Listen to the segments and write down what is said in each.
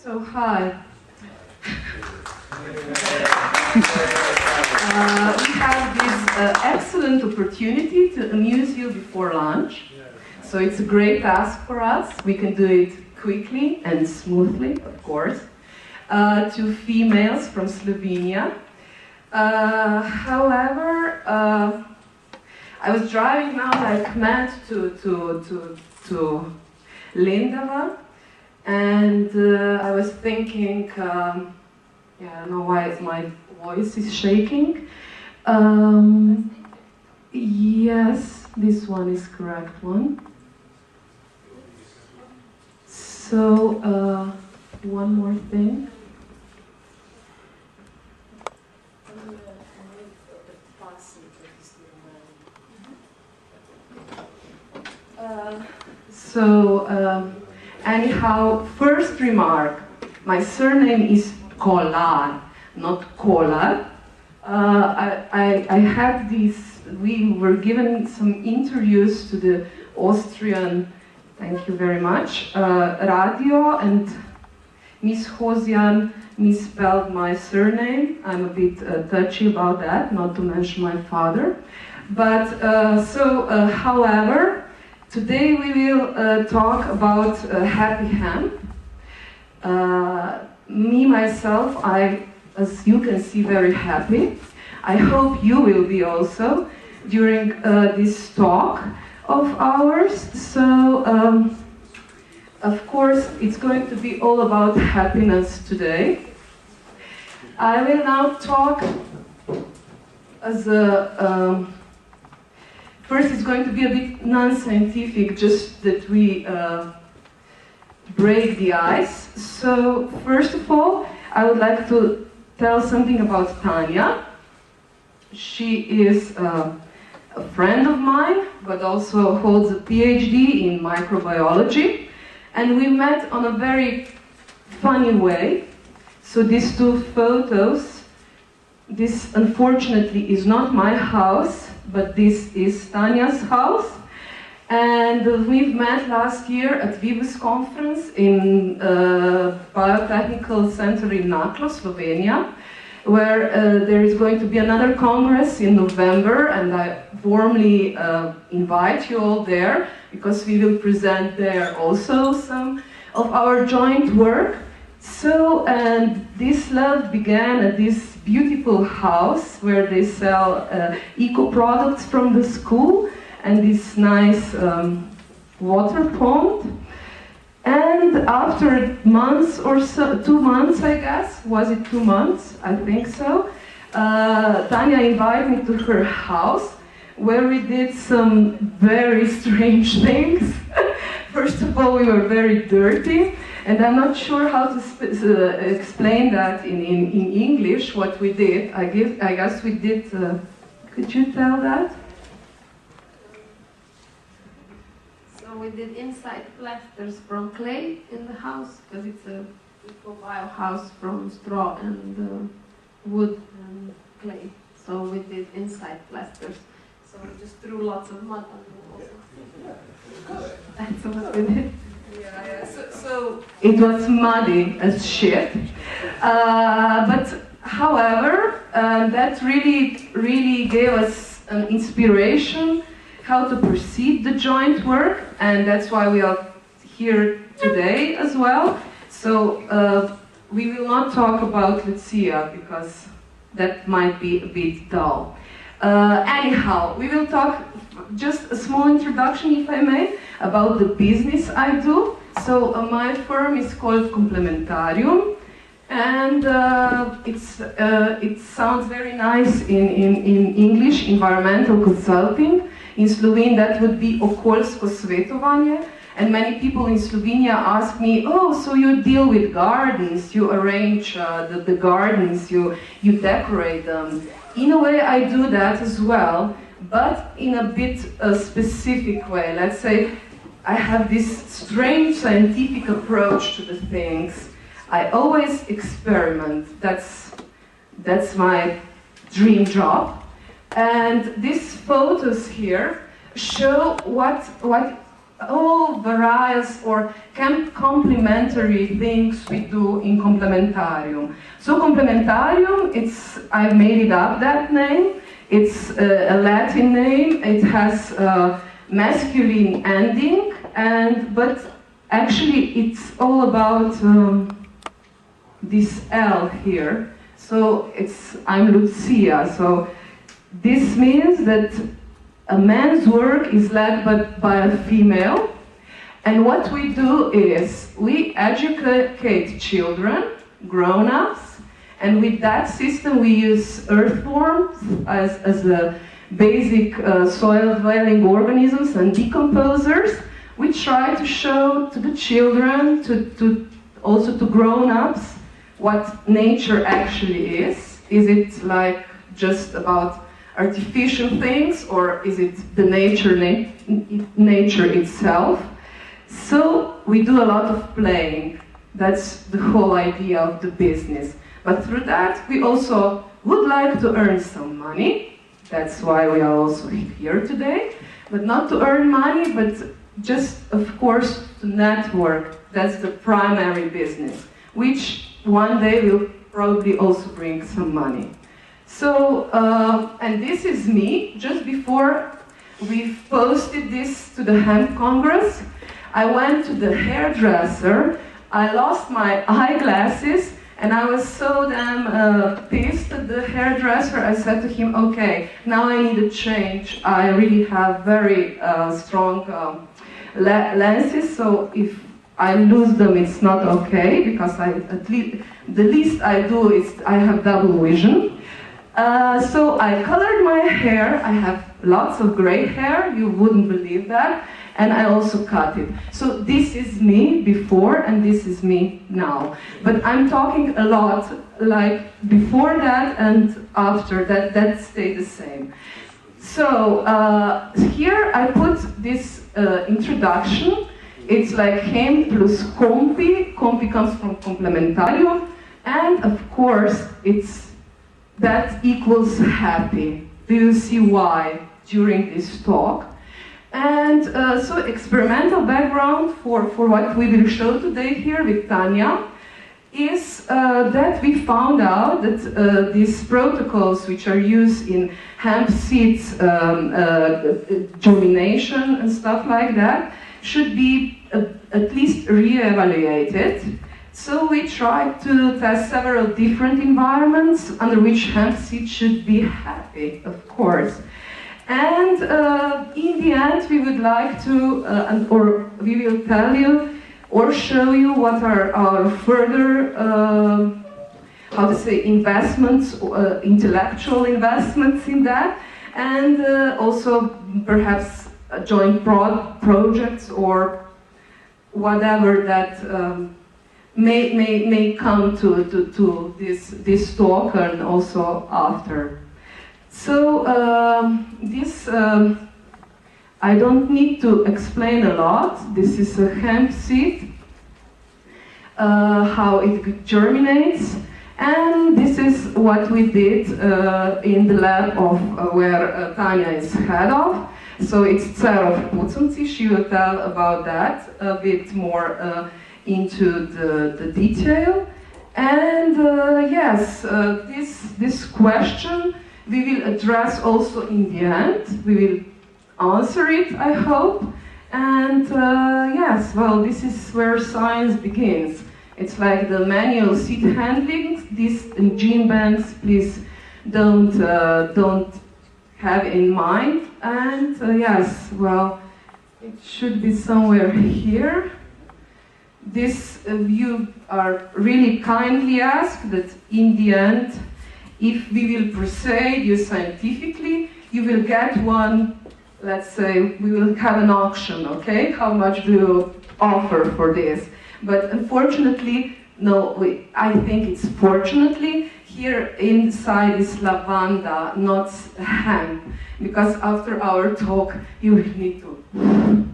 So, hi. We have this excellent opportunity to amuse you before lunch. So it's a great task for us. We can do it quickly and smoothly, of course. To females from Slovenia. However, I was driving now like mad to Lendava, and I was thinking, I don't know why my voice is shaking. Yes, this one is correct one. So, one more thing. Anyhow, first remark, my surname is Kolar, not Kolar. I had these, we were given some interviews to the Austrian, thank you very much, radio, and Miss Hosian misspelled my surname. I'm a bit touchy about that, not to mention my father. But, however, today we will talk about happy hemp. Me, myself, as you can see, very happy. I hope you will be also during this talk of ours. So, of course, it's going to be all about happiness today. I will now talk as a... First, it's going to be a bit non-scientific, just that we break the ice. So, first of all, I would like to tell something about Tanja. She is a friend of mine, but also holds a PhD in microbiology. And we met on a very funny way. So these two photos, this unfortunately is not my house, but this is Tanja's house. And we've met last year at Vivus conference in Biotechnical Center in Naklo, Slovenia, where there is going to be another congress in November, and I warmly invite you all there, because we will present there also some of our joint work. So, and this love began at this beautiful house where they sell eco-products from the school, and this nice water pond. And after months or so, 2 months I guess, was it 2 months? I think so. Tanja invited me to her house, where we did some very strange things. First of all, we were very dirty, and I'm not sure how to explain that in English, what we did. I guess we did, could you tell that? So we did inside plasters from clay in the house, because it's a eco-bio house from straw and wood and clay. So we did inside plasters. So we just threw lots of mud on the walls. That's what we did. Yeah. So it was muddy as shit. But however, that really gave us an inspiration how to proceed the joint work, and that's why we are here today as well. So we will not talk about Lucija, because that might be a bit dull. Anyhow, we will talk, just a small introduction, if I may, about the business I do. So my firm is called Complementarium, and it sounds very nice in English, environmental consulting. In Slovene that would be okoljsko svetovanje. And many people in Slovenia ask me, oh, so you deal with gardens, you arrange the gardens, you decorate them. In a way, I do that as well, but in a bit specific way. Let's say I have this strange scientific approach to the things. I always experiment. That's my dream job. And these photos here show what all various or complementary things we do in complementarium. So complementarium, I made it up, that name. It's a Latin name. It has a masculine ending, but actually it's all about this L here. So I'm Lucia. So this means that a man's work is led by a female, and what we do is we educate children, grown-ups, and with that system we use earthworms as a basic soil-dwelling organisms and decomposers. We try to show to the children, also to grown-ups, what nature actually is. Is it like just about artificial things, or is it the nature itself? So we do a lot of playing. That's the whole idea of the business. But through that, we also would like to earn some money. That's why we are also here today. But not to earn money, but just, of course, to network. That's the primary business, which one day will probably also bring some money. So, and this is me, just before we posted this to the Hemp Congress. I went to the hairdresser, I lost my eyeglasses, and I was so damn pissed at the hairdresser. I said to him, okay, now I need a change. I really have very strong lenses, so if I lose them, it's not okay, because the least I do is I have double vision. So I colored my hair. I have lots of gray hair, you wouldn't believe that, and I also cut it. So this is me before and this is me now. But I'm talking a lot like before that and after that, that stayed the same. So here I put this introduction. It's like hemp plus compi. Compi comes from complementarium, and of course that equals happy. Do you see why during this talk? And so experimental background for what we will show today here with Tanja is that we found out that these protocols which are used in hemp seeds germination and stuff like that should be at least re-evaluated. So we tried to test several different environments under which hemp seeds should be happy, of course. And in the end, we would like to, or we will tell you or show you what are our further, how to say, investments, intellectual investments in that, and also perhaps joint projects or whatever that may come to this talk and also after. So this I don't need to explain a lot. This is a hemp seed, how it germinates, and this is what we did in the lab of where Tanja is head of. So it's Tsarov Pucunci. She will tell about that a bit more into the detail. And yes, this question we will address also in the end. We will answer it, I hope. And yes, well, this is where science begins. It's like the manual seed handling. These gene banks, please don't have in mind. And yes, well, it should be somewhere here. This you are really kindly asked that in the end, if we will proceed you scientifically, you will get one, let's say, we will have an auction, okay? How much do you offer for this? But unfortunately, no, I think it's fortunately, here inside is lavanda, not hemp, because after our talk, you will need to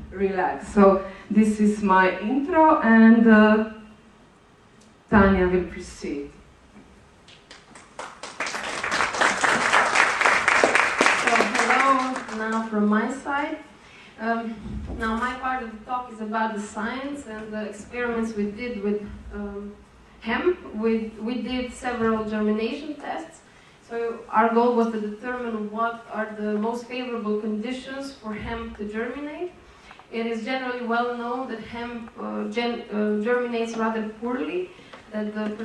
relax. So this is my intro, and Tanja will proceed. So hello now from my side. Now my part of the talk is about the science and the experiments we did with hemp. We did several germination tests. So our goal was to determine what are the most favorable conditions for hemp to germinate. It is generally well known that hemp germinates rather poorly, that the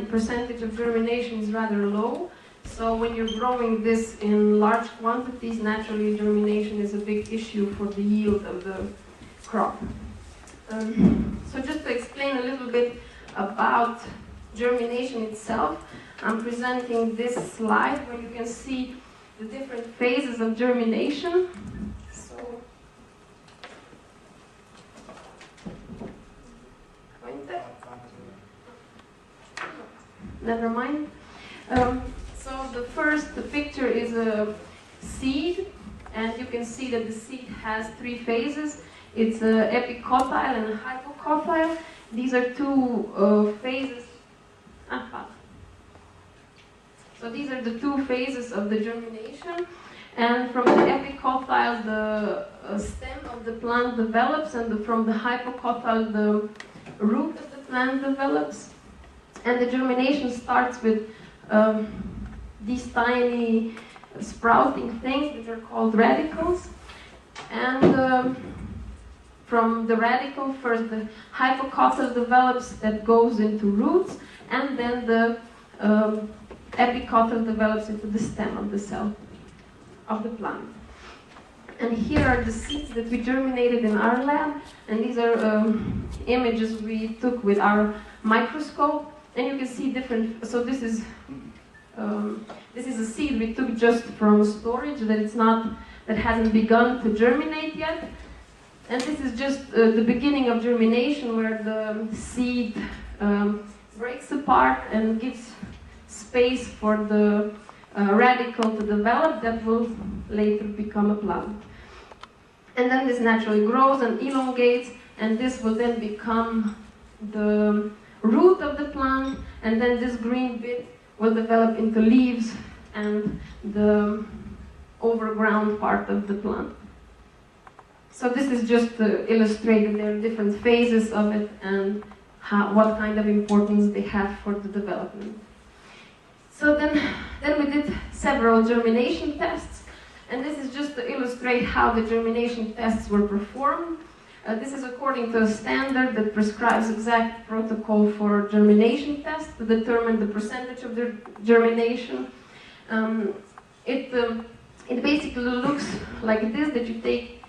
percentage of germination is rather low. So when you're growing this in large quantities, naturally germination is a big issue for the yield of the crop. So just to explain a little bit about germination itself, I'm presenting this slide where you can see the different phases of germination. So, never mind. So the picture is a seed, and you can see that the seed has three phases. It's an epicotyle and a hypocotyle. These are two phases. So these are the two phases of the germination. And from the epicotyle, the stem of the plant develops, and from the hypocotyle, the root of the plant develops. And the germination starts with these tiny sprouting things which are called radicals. And from the radical, first the hypocotyle develops, that goes into roots, and then the epicotyle develops into the stem of the cell of the plant. And here are the seeds that we germinated in our lab, and these are images we took with our microscope. And you can see different. So this is a seed we took just from storage that hasn't begun to germinate yet. And this is just the beginning of germination, where the seed breaks apart and gives space for the radical to develop that will later become a plant. And then this naturally grows and elongates, and this will then become the root of the plant, and then this green bit will develop into leaves and the overground part of the plant. So this is just to illustrate that there are different phases of it and what kind of importance they have for the development. So then we did several germination tests, and this is just to illustrate how the germination tests were performed. This is according to a standard that prescribes exact protocol for germination tests to determine the percentage of the germination. It basically looks like this, that you take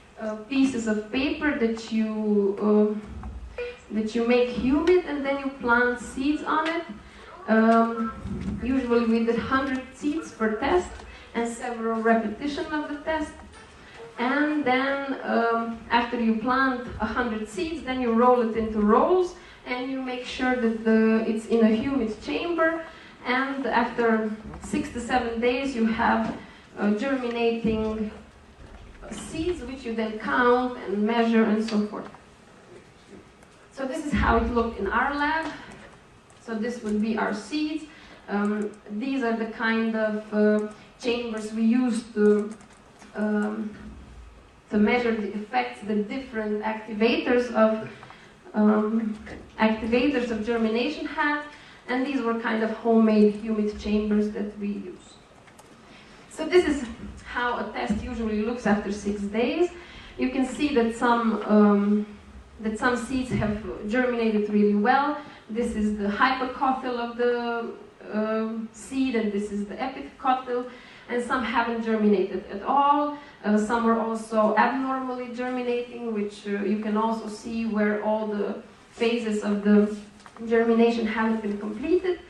pieces of paper that you make humid, and then you plant seeds on it. Usually we did 100 seeds per test and several repetitions of the test. And then after you plant 100 seeds, then you roll it into rolls, and you make sure that it's in a humid chamber. And after 6 to 7 days, you have germinating seeds, which you then count and measure and so forth. So this is how it looked in our lab. So this would be our seeds. These are the kind of chambers we use to measure the effects that different activators of germination had, and these were kind of homemade humid chambers that we use. So this is how a test usually looks after 6 days. You can see that some seeds have germinated really well. This is the hypocotyle of the seed, and this is the epicotyle, and some haven't germinated at all. Some are also abnormally germinating, which you can also see where all the phases of the germination haven't been completed.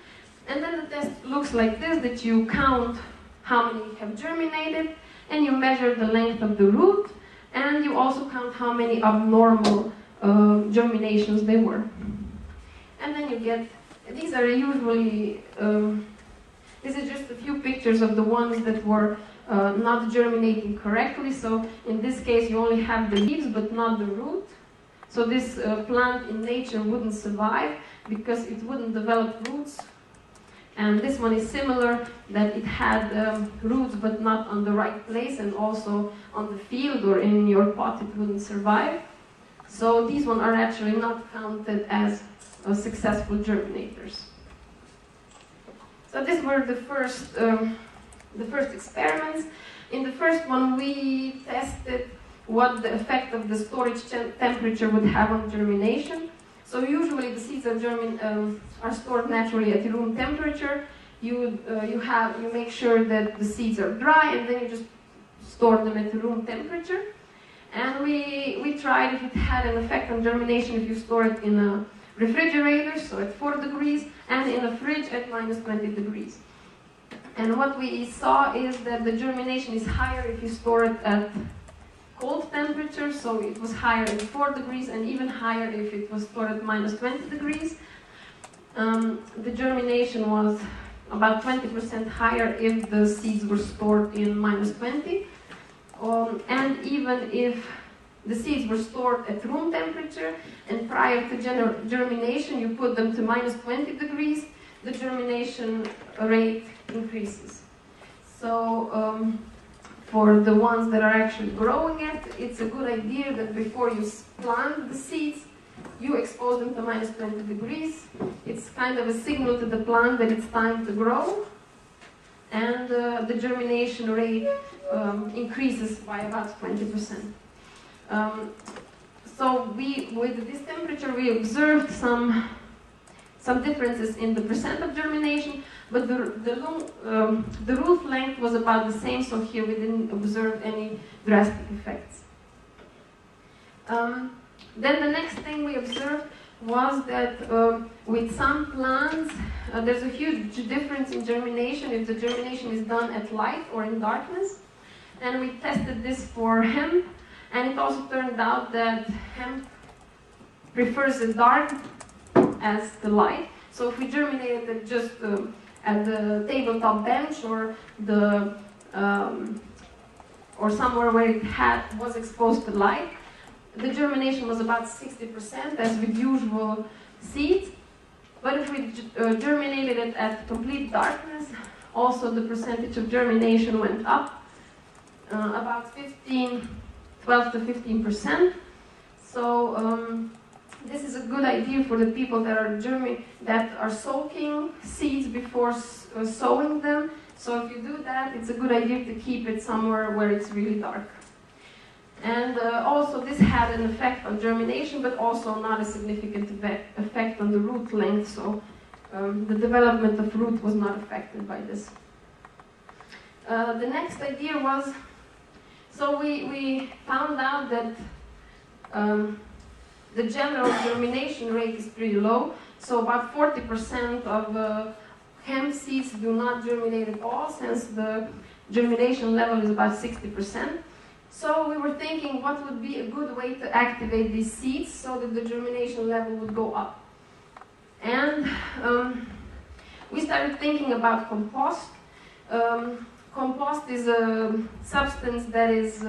And then the test looks like this, that you count how many have germinated, and you measure the length of the root, and you also count how many abnormal germinations they were. And then you get, these are usually, this is just a few pictures of the ones that were not germinating correctly. So in this case you only have the leaves but not the root. So this plant in nature wouldn't survive because it wouldn't develop roots. And this one is similar, that it had roots but not on the right place, and also on the field or in your pot it wouldn't survive. So these ones are actually not counted as successful germinators. So these were the first experiments. In the first one we tested what the effect of the storage temperature would have on germination. So usually the seeds are stored naturally at room temperature. You make sure that the seeds are dry, and then you just store them at room temperature. And we tried if it had an effect on germination if you store it in a refrigerator, so at 4 degrees, and in a fridge at -20 degrees. And what we saw is that the germination is higher if you store it at cold temperature, so it was higher at 4 degrees, and even higher if it was stored at -20 degrees. The germination was about 20% higher if the seeds were stored in -20. And even if the seeds were stored at room temperature and prior to germination you put them to -20 degrees, the germination rate increases. So for the ones that are actually growing it, it's a good idea that before you plant the seeds, you expose them to -20 degrees. It's kind of a signal to the plant that it's time to grow, and the germination rate increases by about 20%. So with this temperature, we observed some differences in the percent of germination, but the root length was about the same, so here we didn't observe any drastic effects. Then the next thing we observed was that with some plants, there's a huge difference in germination if the germination is done at light or in darkness. And we tested this for hemp, and it also turned out that hemp prefers the dark as the light. So if we germinated it just at the tabletop bench or somewhere where it was exposed to light, the germination was about 60%, as with usual seeds. But if we germinated it at complete darkness, also the percentage of germination went up, about 12 to 15%. So this is a good idea for the people that are soaking seeds before sowing them. So if you do that, it's a good idea to keep it somewhere where it's really dark. And also this had an effect on germination, but also not a significant effect on the root length, so the development of root was not affected by this. The next idea was, so we found out that the general germination rate is pretty low, so about 40% of hemp seeds do not germinate at all, since the germination level is about 60%. So we were thinking what would be a good way to activate these seeds so that the germination level would go up. And we started thinking about compost. Compost is a substance that is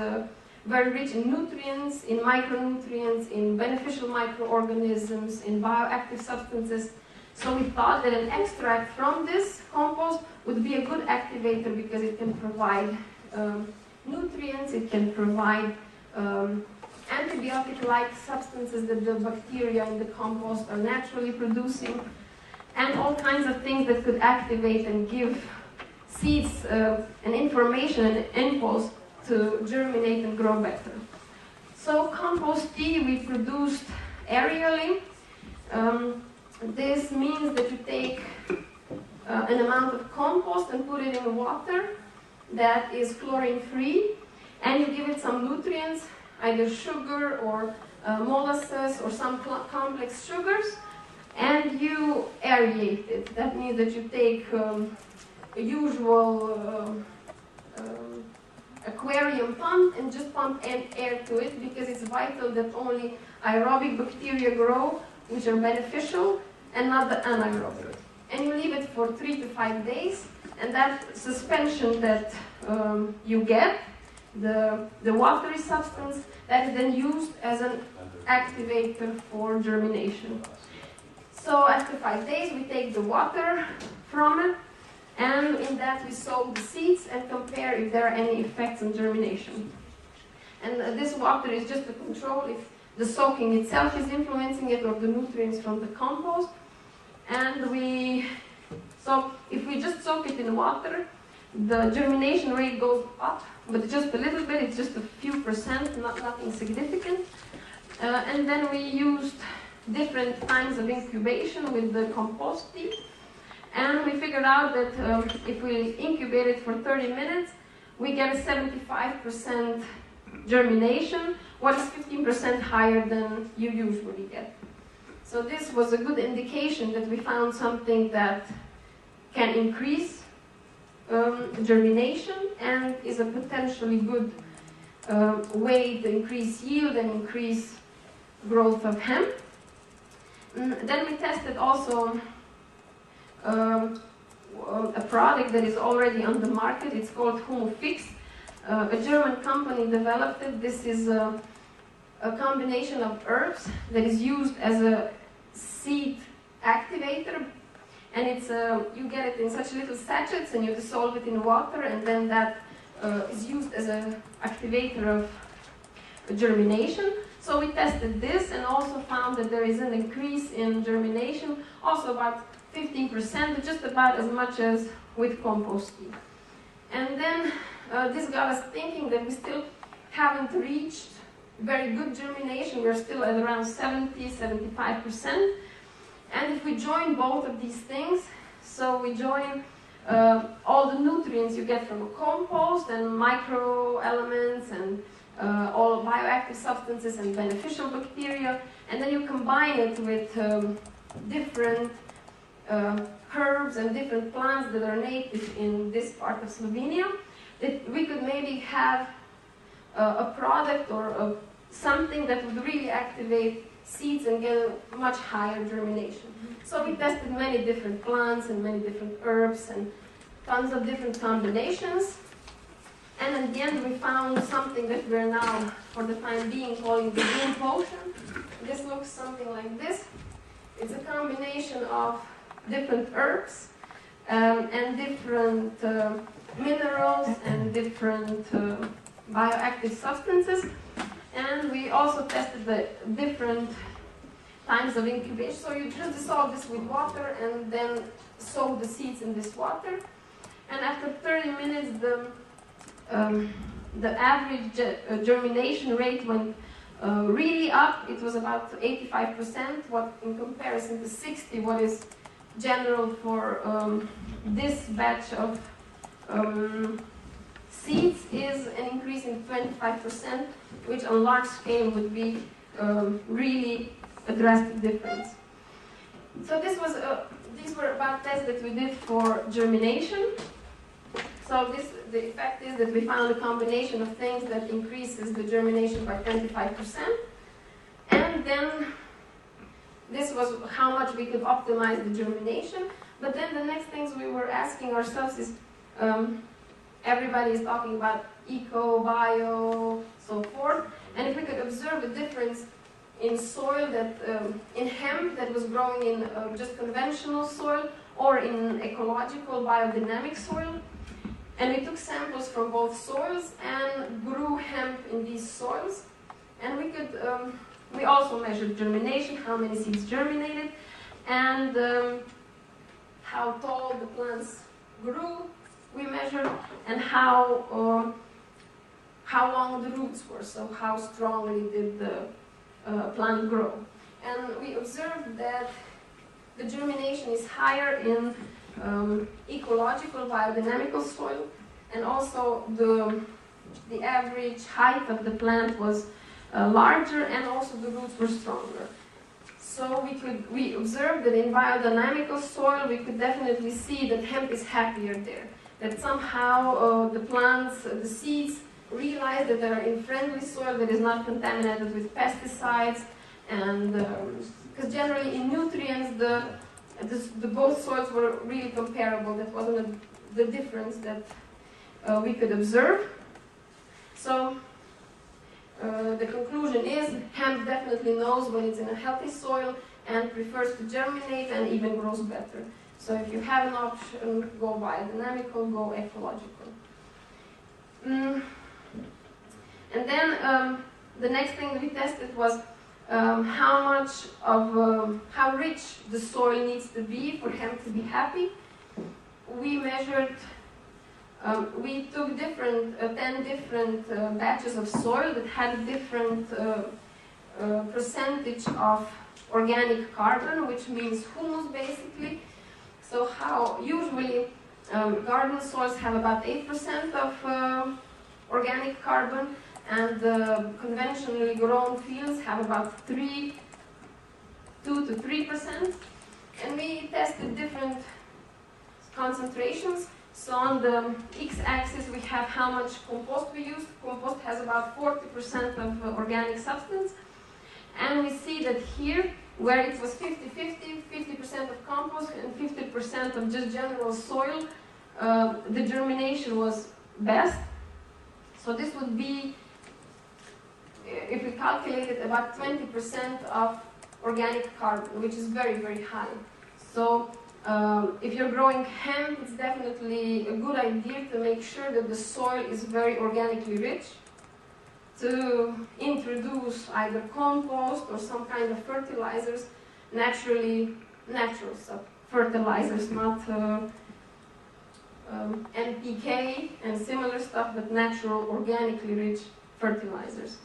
very rich in nutrients, in micronutrients, in beneficial microorganisms, in bioactive substances. So we thought that an extract from this compost would be a good activator because it can provide nutrients, it can provide antibiotic-like substances that the bacteria in the compost are naturally producing, and all kinds of things that could activate and give seeds an information, an impulse to germinate and grow better. So compost tea we produced aerially. This means that you take an amount of compost and put it in water that is chlorine-free, and you give it some nutrients, either sugar or molasses or some complex sugars, and you aerate it. That means that you take a usual aquarium pump and just pump air to it, because it's vital that only aerobic bacteria grow, which are beneficial, and not the anaerobic. And you leave it for 3 to 5 days, and that suspension that you get, the watery substance, that is then used as an activator for germination. So after 5 days we take the water from it. And in that we soak the seeds and compare if there are any effects on germination. And this water is just to control if the soaking itself is influencing it or the nutrients from the compost. And so if we just soak it in water, the germination rate goes up, but just a little bit, it's just a few percent, nothing significant. And then we used different times of incubation with the compost tea. And we figured out that if we incubate it for 30 minutes, we get a 75% germination, what is 15% higher than you usually get. So this was a good indication that we found something that can increase germination and is a potentially good way to increase yield and increase growth of hemp. Then we tested also a product that is already on the market. It's called Humofix. A German company developed it. This is a combination of herbs that is used as a seed activator, and it's you get it in such little sachets and you dissolve it in water, and then that is used as an activator of germination. So we tested this and also found that there is an increase in germination, also about 15%, just about as much as with compost tea. And then this got us thinking that we still haven't reached very good germination. We're still at around 70–75%. And if we join both of these things, so we join all the nutrients you get from a compost and micro elements and all bioactive substances and beneficial bacteria, and then you combine it with different herbs and different plants that are native in this part of Slovenia, that we could maybe have a product or something that would really activate seeds and get a much higher germination. So we tested many different plants and many different herbs and tons of different combinations. And in the end we found something that we're now, for the time being, calling the Green Potion. This looks something like this. It's a combination of different herbs and different minerals and different bioactive substances. And we also tested the different times of incubation. So you just dissolve this with water and then soak the seeds in this water. And after 30 minutes, the average germination rate went really up. It was about 85%, what in comparison to 60, what is general for this batch of seeds, is an increase in 25%, which on large scale would be really a drastic difference. So these were about tests that we did for germination. So the effect is that we found a combination of things that increases the germination by 25%. And then this was how much we could optimize the germination. But then the next things we were asking ourselves is, everybody is talking about eco, bio, so forth. And if we could observe a difference in soil, that in hemp that was growing in just conventional soil or in ecological biodynamic soil. And we took samples from both soils and grew hemp in these soils. And we also measured germination, how many seeds germinated, and how tall the plants grew, we measured, and how long the roots were, so how strongly did the plant grow. And we observed that the germination is higher in ecological biodynamical soil, and also the average height of the plant was larger, and also the roots were stronger. So we observed that in biodynamical soil we could definitely see that hemp is happier there, that somehow the plants, the seeds, realize that they're in friendly soil that is not contaminated with pesticides, and because generally in nutrients the both soils were really comparable. That wasn't the difference that we could observe. So the conclusion is hemp definitely knows when it's in a healthy soil and prefers to germinate and even grows better. So if you have an option, go biodynamical, go ecological. And then the next thing we tested was how rich the soil needs to be for hemp to be happy. We measured, we took 10 different batches of soil that had different percentage of organic carbon, which means humus basically. So how usually garden soils have about 8% of organic carbon, and conventionally grown fields have about 2 to 3%. And we tested different concentrations. So on the x-axis we have how much compost we used. Compost has about 40% of organic substance. And we see that here, where it was 50-50, 50% of compost and 50% of just general soil, the germination was best. So this would be, if we calculate it, about 20% of organic carbon, which is very, very high. So if you're growing hemp, it's definitely a good idea to make sure that the soil is very organically rich, to introduce either compost or some kind of fertilizers, natural fertilizers, not NPK and similar stuff, but natural, organically rich fertilizers.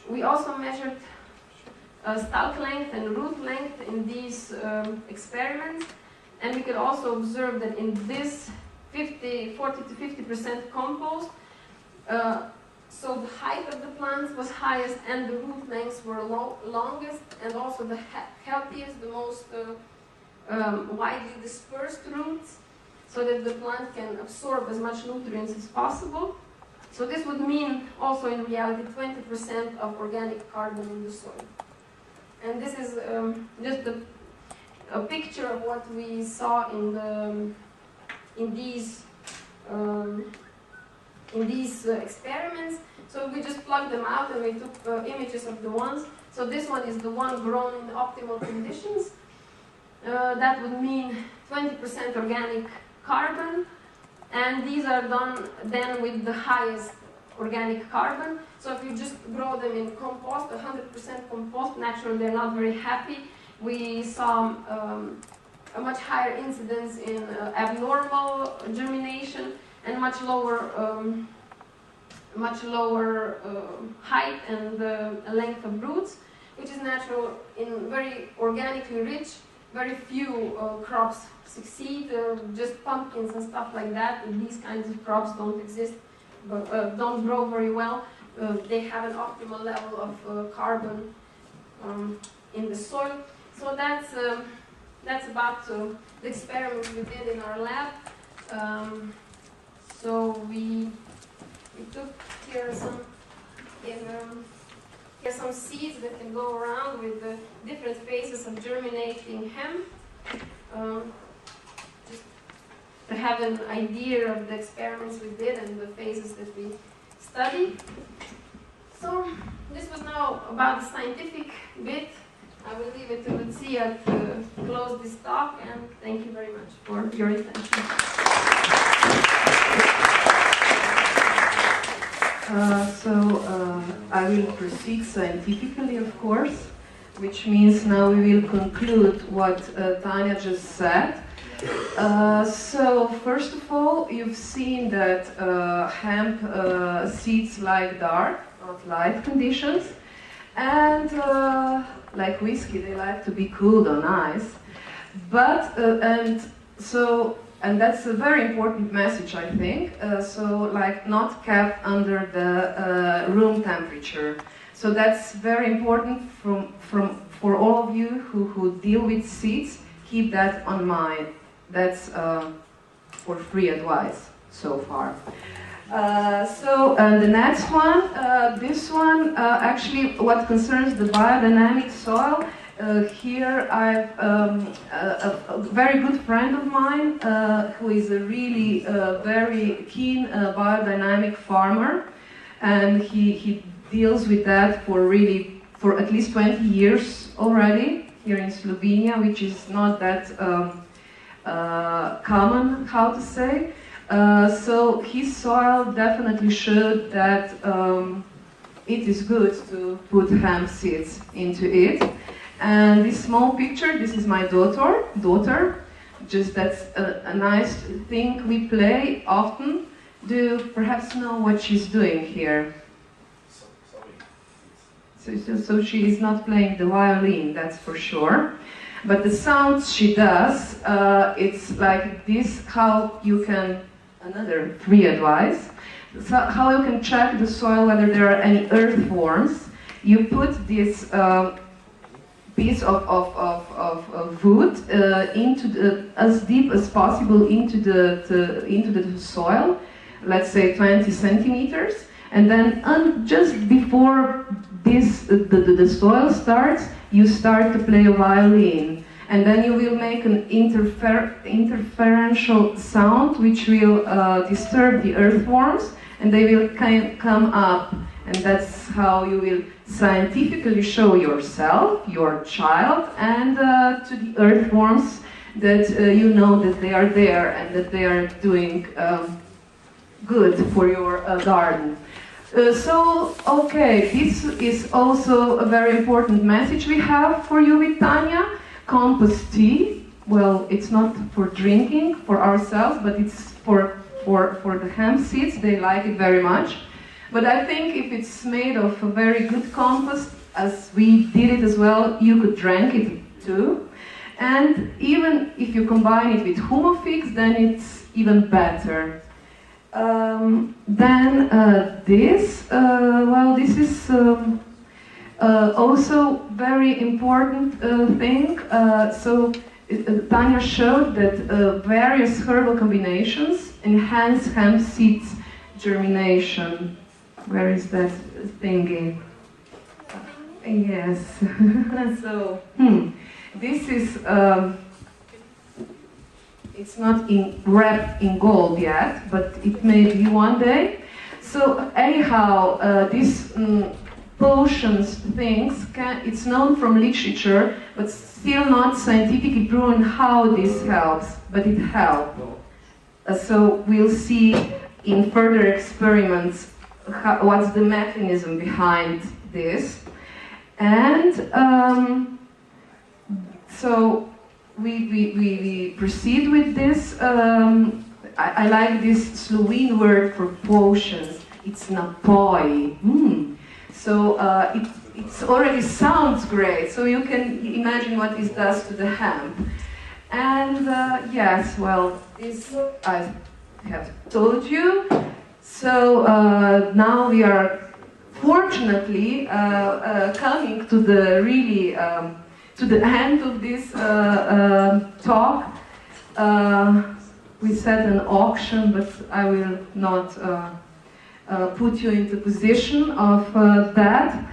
We also measured stalk length and root length in these experiments, and we could also observe that in this 40 to 50% compost, so the height of the plants was highest and the root lengths were longest, and also the healthiest, the most widely dispersed roots, so that the plant can absorb as much nutrients as possible. So this would mean also in reality 20% of organic carbon in the soil. And this is just a picture of what we saw in these experiments. So we just plugged them out and we took images of the ones. So this one is the one grown in optimal conditions. That would mean 20% organic carbon, and these are done then with the highest organic carbon. So if you just grow them in compost, 100% compost, naturally they're not very happy. We saw a much higher incidence in abnormal germination and much lower height and length of roots, which is natural in very organically rich. Very few crops succeed, just pumpkins and stuff like that. These kinds of crops don't exist, but don't grow very well. They have an optimal level of carbon in the soil. So that's about the experiments we did in our lab. So we took here some seeds that can go around with the different phases of germinating hemp. Just to have an idea of the experiments we did and the phases that we studied. So this was now about the scientific bit. I will leave it to Lucija to close this talk, and thank you very much for your attention. I will proceed scientifically, of course, which means now we will conclude what Tanja just said. So first of all, you've seen that hemp seeds like dark, not light conditions, and like whiskey, they like to be cooled on ice. But and that's a very important message, I think. So, like, not kept under the room temperature. So that's very important for all of you who deal with seeds. Keep that on mind. That's for free advice so far. The next one, this one, actually, what concerns the biodynamic soil. Here I've a very good friend of mine who is a really very keen biodynamic farmer, and he deals with that for at least 20 years already. here in Slovenia, which is not that common, how to say. So his soil definitely showed that it is good to put hemp seeds into it. And this small picture, this is my daughter. Just that's a nice thing we play often. Do you perhaps know what she's doing here? So she is not playing the violin, that's for sure. But the sounds she does, it's like this, how you can, another free advice, so how you can check the soil whether there are any earthworms. You put this piece of wood into as deep as possible into the soil, let's say 20 centimeters, and then just before the soil starts, you start to play a violin, and then you will make an interferential sound which will disturb the earthworms, and they will come up, and that's how you will scientifically show yourself, your child, and to the earthworms that you know that they are there and that they are doing good for your garden. So, okay, this is also a very important message we have for you with Tanja. Compost tea, well, it's not for drinking, for ourselves, but it's for the hemp seeds. They like it very much. But I think if it's made of a very good compost, as we did it as well, you could drink it too. And even if you combine it with humo fix, then it's even better. This is also very important thing. So Tanja showed that various herbal combinations enhance hemp seeds germination. Where is that thingy? Yes. So this is. It's not wrapped in gold yet, but it may be one day. So anyhow, these potions things, it's known from literature, but still not scientifically proven how this helps, but it helps. So we'll see in further experiments what's the mechanism behind this. And so we proceed with this. I like this Slovene word for potions. It's napoi. So it already sounds great. So you can imagine what this does to the hemp. And yes, well, this I have told you. So now we are fortunately coming to the really to the end of this talk. We set an auction, but I will not put you into position of that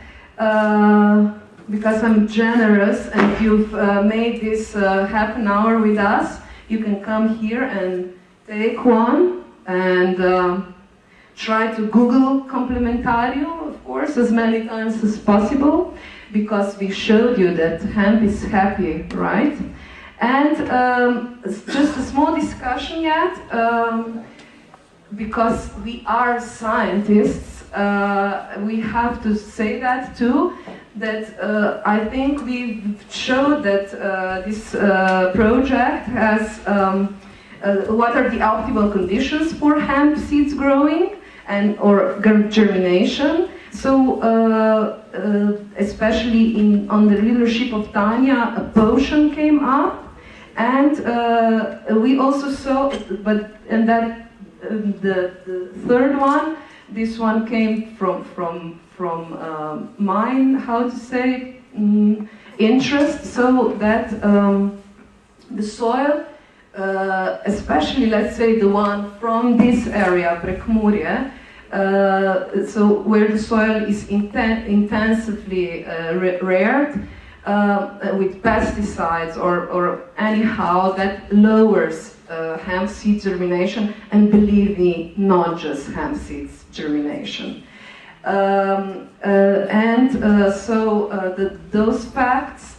because I'm generous, and if you've made this half an hour with us, you can come here and take one and try to Google complementario, of course, as many times as possible, because we showed you that hemp is happy, right? And just a small discussion yet, because we are scientists, we have to say that too, that I think we've showed that this project has, what are the optimal conditions for hemp seeds growing and or germination. So, especially on the leadership of Tanja, a potion came up, and we also saw, the third one, this one came from mine, how to say, interest, so that the soil, especially, let's say, the one from this area, Prekmurje, so where the soil is intensively reared with pesticides or anyhow, that lowers hemp seed germination, and believe me, not just hemp seeds germination. Those facts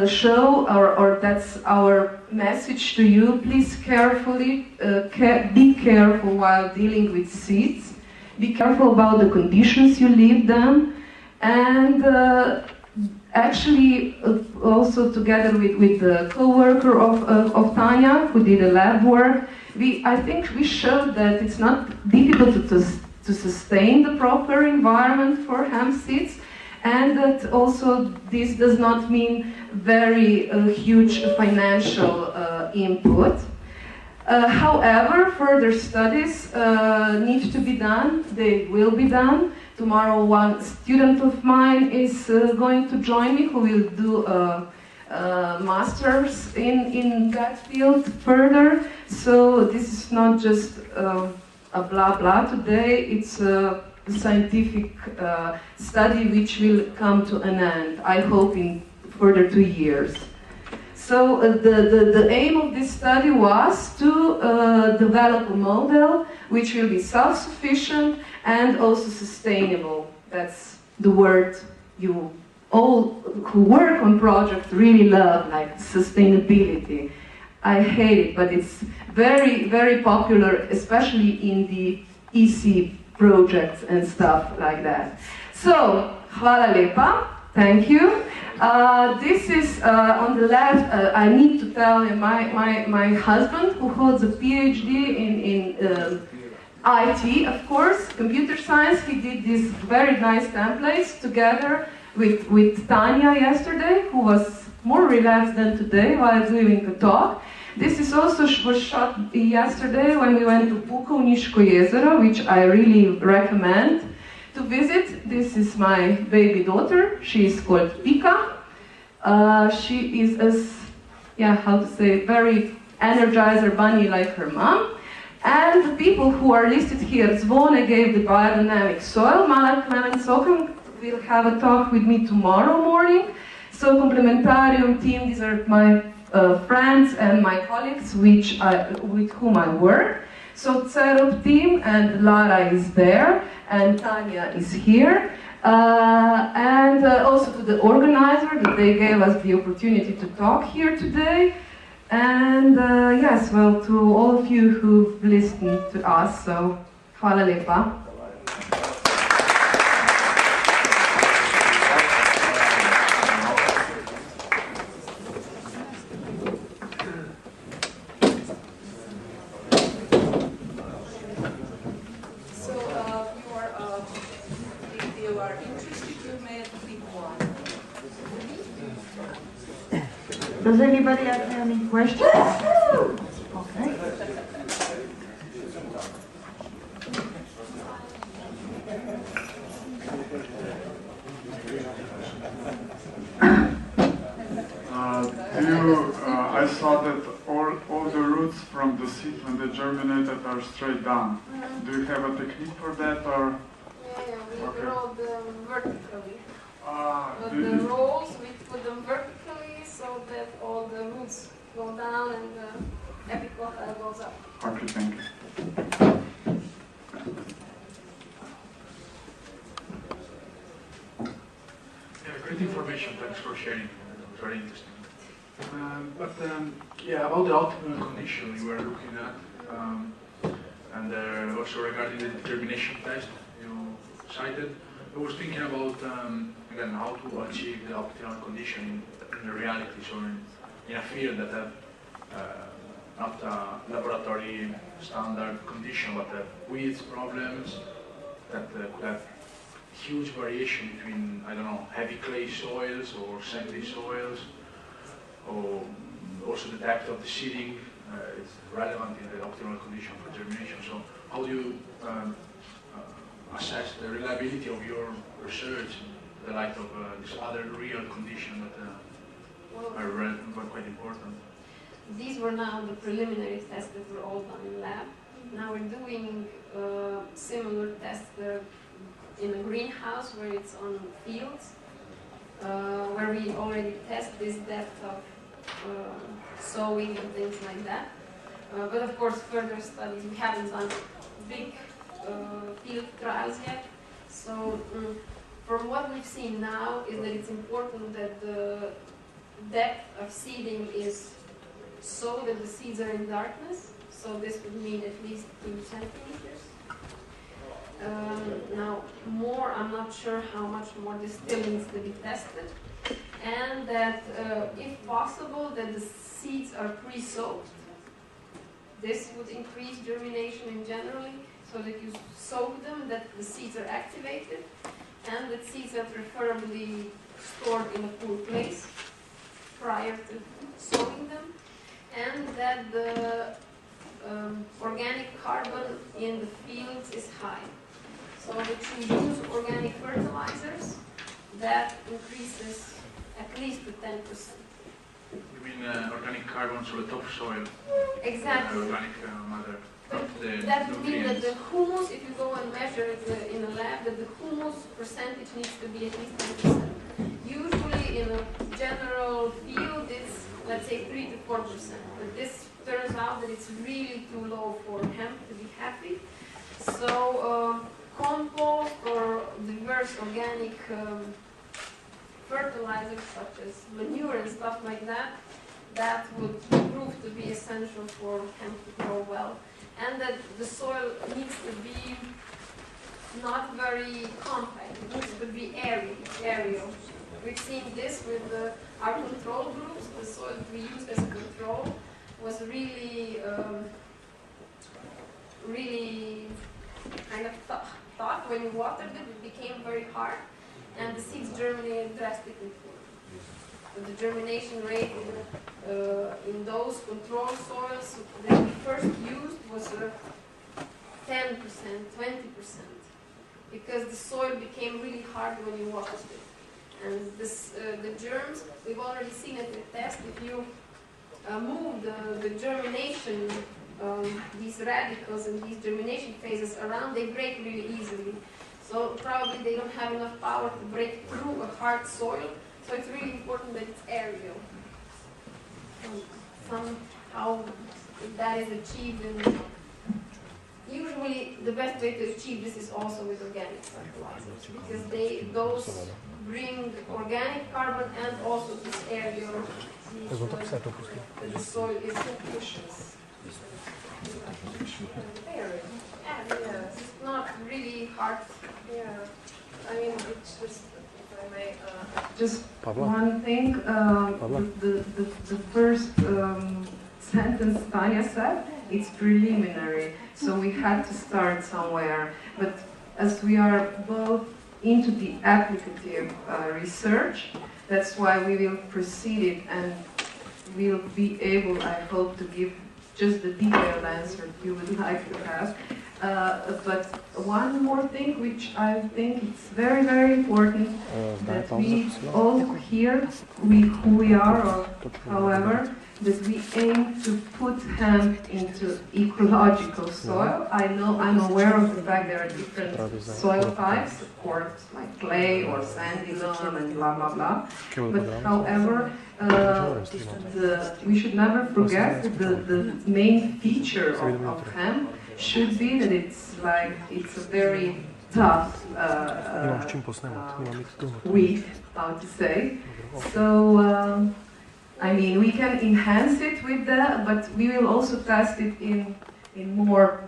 show, or that's our message to you. Please be careful while dealing with seeds. Be careful about the conditions you leave them, and actually also together with the co-worker of Tanja, who did the lab work, I think we showed that it's not difficult to sustain the proper environment for hemp seeds, and that also this does not mean very huge financial input. However, further studies need to be done. They will be done. Tomorrow one student of mine is going to join me, who will do a master's in that field further. So this is not just a blah blah today, it's a scientific study which will come to an end, I hope in further 2 years. So the aim of this study was to develop a model which will be self-sufficient and also sustainable. That's the word you all who work on projects really love, like sustainability. I hate it, but it's very, very popular, especially in the EC projects and stuff like that. So, hvala lepa, thank you. This is on the left, I need to tell you, my husband, who holds a PhD in IT, of course, computer science. He did these very nice templates together with Tanja yesterday, who was more relaxed than today while doing the talk. This is also was shot yesterday when we went to Pukovniško jezero, which I really recommend to visit. This is my baby daughter. She is called Pika. She is very energizer bunny like her mom. And the people who are listed here, Zvone gave the biodynamic soil. Mala Klemensokum will have a talk with me tomorrow morning. So Complementarium team, these are my friends and my colleagues with whom I work. So Tserup team, and Lara is there, and Tanja is here. And also to the organizer, that they gave us the opportunity to talk here today. And yes, well, to all of you who've listened to us, so hvala lepa. Does anybody have any questions? Okay. I saw that all the roots from the seed when they germinated are straight down. Do you have a technique for that, or? Yeah, we grow them vertically. But the rolls, we put them vertically so that all the roots go down and the epicota goes up. Okay, thank you. Yeah, great information. Thanks for sharing. It was very interesting. Yeah, about the optimal condition you were looking at, and also regarding the determination test you cited, I was thinking about again how to achieve the optimal condition in the reality, so in a field that have not a laboratory standard condition, but weeds problems that could have huge variation between, I don't know, heavy clay soils or sandy soils, or also the depth of the seeding is relevant in the optimal condition for germination. So how do you assess the reliability of your research in the light of this other real condition that are quite important? These were now the preliminary tests that were all done in the lab. Now we're doing similar tests in a greenhouse where it's on fields, where we already test this depth of sowing and things like that. But of course, further studies, we haven't done big field trials yet. So from what we've seen now is that it's important that the depth of seeding is so that the seeds are in darkness. So this would mean at least 2 centimeters. Now, more, I'm not sure how much more this still needs to be tested. And that, if possible, that the seeds are pre-soaked. This would increase germination in generally, so that you soak them, that the seeds are activated, and that seeds are preferably stored in a cool place prior to sowing them, and that the organic carbon in the fields is high. So that you use organic fertilizers, that increases at least to 10%. You mean organic carbon on the topsoil? Exactly. Organic matter. That would mean that the humus, if you go and measure it in a lab, that the humus percentage needs to be at least 10%. Usually in a general field it's, let's say, 3 to 4%. But this turns out that it's really too low for hemp to be happy. So compost or diverse organic fertilizers such as manure and stuff like that, that would prove to be essential for hemp to grow well. And that the soil needs to be not very compact, it needs to be aerial. We've seen this with our control groups. The soil we used as a control was really, really kind of tough. When you watered it, it became very hard, and the seeds germinated drastically poor. So the germination rate in those control soils that we first used was 10%, 20%, because the soil became really hard when you watered it. And this, the germs, we've already seen it in test. If you move the germination, these radicals and these germination phases around, they break really easily. So probably they don't have enough power to break through a hard soil. So it's really important that it's aerial. Somehow that is achieved, and usually the best way to achieve this is also with organic fertilizers, because those bring organic carbon and also this aerial, the soil is nutritious. It's not really hard. Yeah, I mean, it's just, if I may... Just one thing, the first sentence Tanja said, it's preliminary, so we had to start somewhere. But as we are both into the applicative research, that's why we will proceed it, and we'll be able, I hope, to give just the detailed answer you would like to have. But one more thing, which I think it's very, very important, that we all here, who we are, or however, that we aim to put hemp into ecological soil. I know, I'm aware of the fact there are different soil types, of course, like clay or sandy loam and blah, blah, blah. But however, we should never forget that the main feature of hemp should be that it's a very tough weed, how to say. So, I mean, we can enhance it with that, but we will also test it in more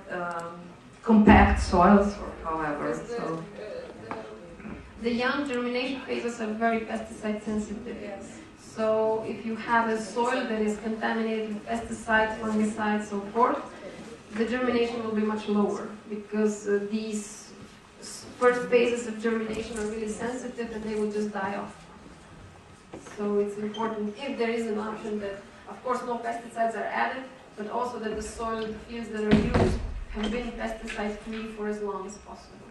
compact soils, or however. So the young germination phases are very pesticide sensitive. So if you have a soil that is contaminated with pesticides, fungicides, so forth, the germination will be much lower, because these first phases of germination are really sensitive and they will just die off. So it's important, if there is an option, that of course no pesticides are added, but also that the soil, the fields that are used have been pesticide free for as long as possible.